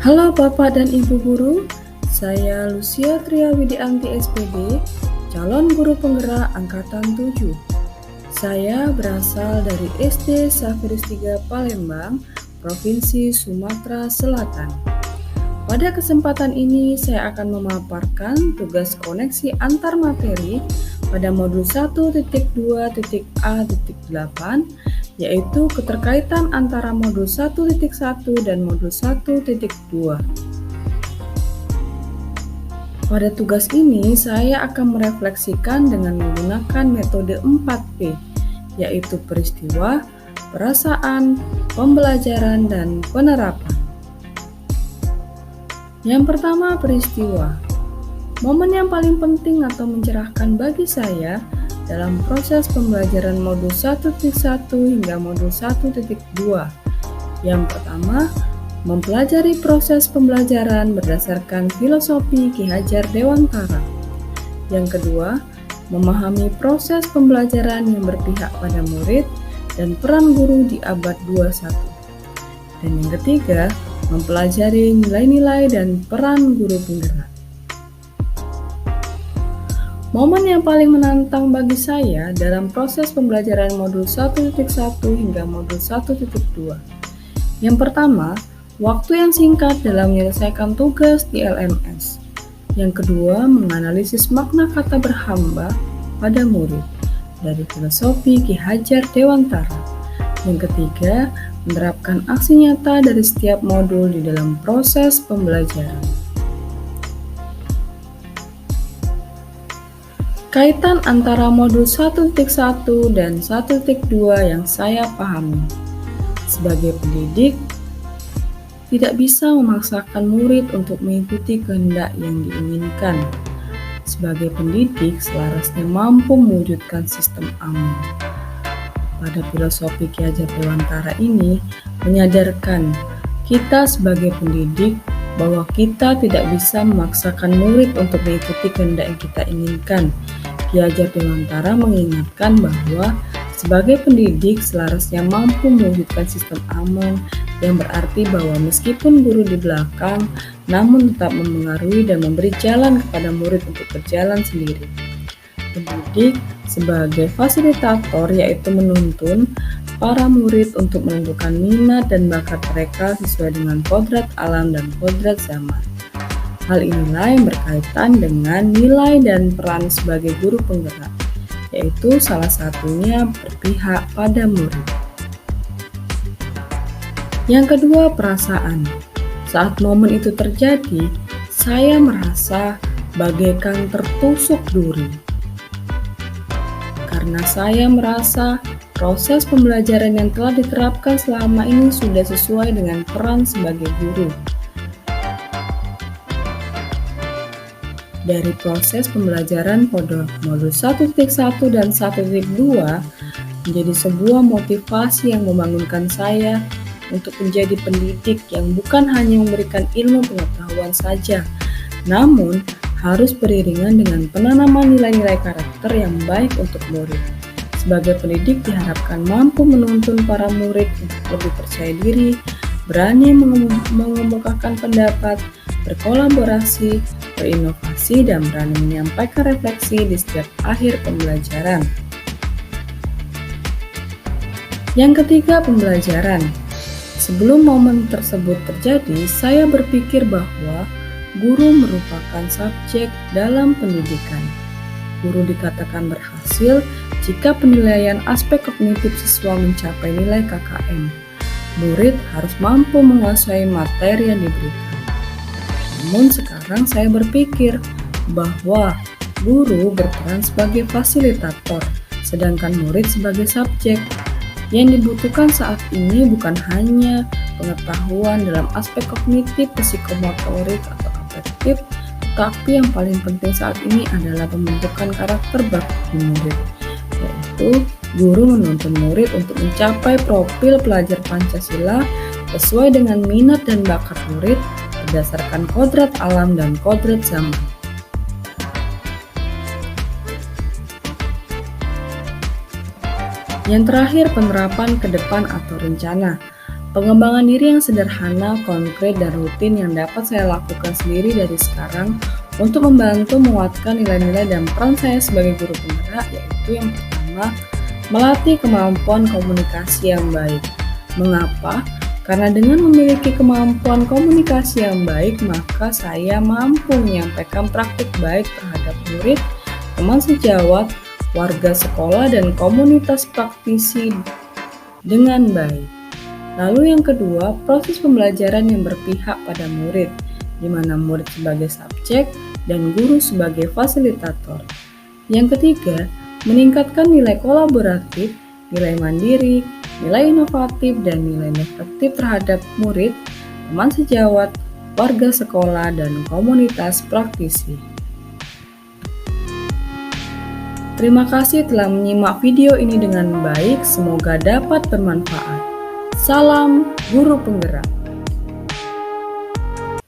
Halo Bapak dan Ibu Guru, saya Lucia Triawidianti SPD, calon guru penggerak Angkatan 7. Saya berasal dari SD Safiris 3 Palembang, Provinsi Sumatera Selatan. Pada kesempatan ini saya akan memaparkan tugas koneksi antar materi pada modul 1.2.A.8, yaitu keterkaitan antara modul 1.1 dan modul 1.2. Pada tugas ini, saya akan merefleksikan dengan menggunakan metode 4P, yaitu peristiwa, perasaan, pembelajaran, dan penerapan. Yang pertama, peristiwa. Momen yang paling penting atau mencerahkan bagi saya dalam proses pembelajaran modul 1.1 hingga modul 1.2. Yang pertama, mempelajari proses pembelajaran berdasarkan filosofi Ki Hajar Dewantara. Yang kedua, memahami proses pembelajaran yang berpihak pada murid dan peran guru di abad 21. Dan yang ketiga, mempelajari nilai-nilai dan peran guru penggerak. Momen yang paling menantang bagi saya dalam proses pembelajaran modul 1.1 hingga modul 1.2. Yang pertama, waktu yang singkat dalam menyelesaikan tugas di LMS. Yang kedua, menganalisis makna kata berhamba pada murid dari filosofi Ki Hajar Dewantara. Yang ketiga, menerapkan aksi nyata dari setiap modul di dalam proses pembelajaran. Kaitan antara modul 1.1 dan 1.2 yang saya pahami. Sebagai pendidik, tidak bisa memaksakan murid untuk mengikuti kehendak yang diinginkan. Sebagai pendidik, selarasnya mampu mewujudkan sistem aman. Pada filosofi Ki Hajar Dewantara ini menyadarkan kita sebagai pendidik bahwa kita tidak bisa memaksakan murid untuk mengikuti kehendak yang kita inginkan. Ki Hajar Dewantara mengingatkan bahwa sebagai pendidik selarasnya mampu mewujudkan sistem aman, yang berarti bahwa meskipun guru di belakang, namun tetap memengaruhi dan memberi jalan kepada murid untuk berjalan sendiri. Pendidik sebagai fasilitator yaitu menuntun para murid untuk menentukan minat dan bakat mereka sesuai dengan kodrat alam dan kodrat zaman. Hal inilah yang berkaitan dengan nilai dan peran sebagai guru penggerak, yaitu salah satunya berpihak pada murid. Yang kedua, perasaan. Saat momen itu terjadi, saya merasa bagaikan tertusuk duri. Karena saya merasa proses pembelajaran yang telah diterapkan selama ini sudah sesuai dengan peran sebagai guru. Dari proses pembelajaran pada modul 1.1 dan 1.2 menjadi sebuah motivasi yang membangunkan saya untuk menjadi pendidik yang bukan hanya memberikan ilmu pengetahuan saja, namun harus beriringan dengan penanaman nilai-nilai karakter yang baik untuk murid. Sebagai pendidik diharapkan mampu menuntun para murid untuk lebih percaya diri, berani mengemukakan pendapat, berkolaborasi, berinovasi, dan berani menyampaikan refleksi di setiap akhir pembelajaran. Yang ketiga, pembelajaran. Sebelum momen tersebut terjadi, saya berpikir bahwa guru merupakan subjek dalam pendidikan. Guru dikatakan berhasil jika penilaian aspek kognitif siswa mencapai nilai KKM. Murid harus mampu menguasai materi yang diberikan. Namun sekarang saya berpikir bahwa guru berperan sebagai fasilitator, sedangkan murid sebagai subjek. Yang dibutuhkan saat ini bukan hanya pengetahuan dalam aspek kognitif, psikomotorik, atau afektif, tetapi yang paling penting saat ini adalah pembentukan karakter bagi murid, yaitu guru menuntun murid untuk mencapai profil pelajar Pancasila sesuai dengan minat dan bakat murid berdasarkan kodrat alam dan kodrat zaman. Yang terakhir, penerapan ke depan atau rencana. Pengembangan diri yang sederhana, konkret, dan rutin yang dapat saya lakukan sendiri dari sekarang untuk membantu menguatkan nilai-nilai dan peran saya sebagai guru penggerak, yaitu yang pertama, melatih kemampuan komunikasi yang baik. Mengapa? Karena dengan memiliki kemampuan komunikasi yang baik, maka saya mampu menyampaikan praktik baik terhadap murid, teman sejawat, warga sekolah, dan komunitas praktisi dengan baik. Lalu yang kedua, proses pembelajaran yang berpihak pada murid, di mana murid sebagai subjek dan guru sebagai fasilitator. Yang ketiga, meningkatkan nilai kolaboratif, nilai mandiri, nilai inovatif, dan nilai efektif terhadap murid, teman sejawat, warga sekolah, dan komunitas praktisi. Terima kasih telah menyimak video ini dengan baik, semoga dapat bermanfaat. Salam Guru Penggerak.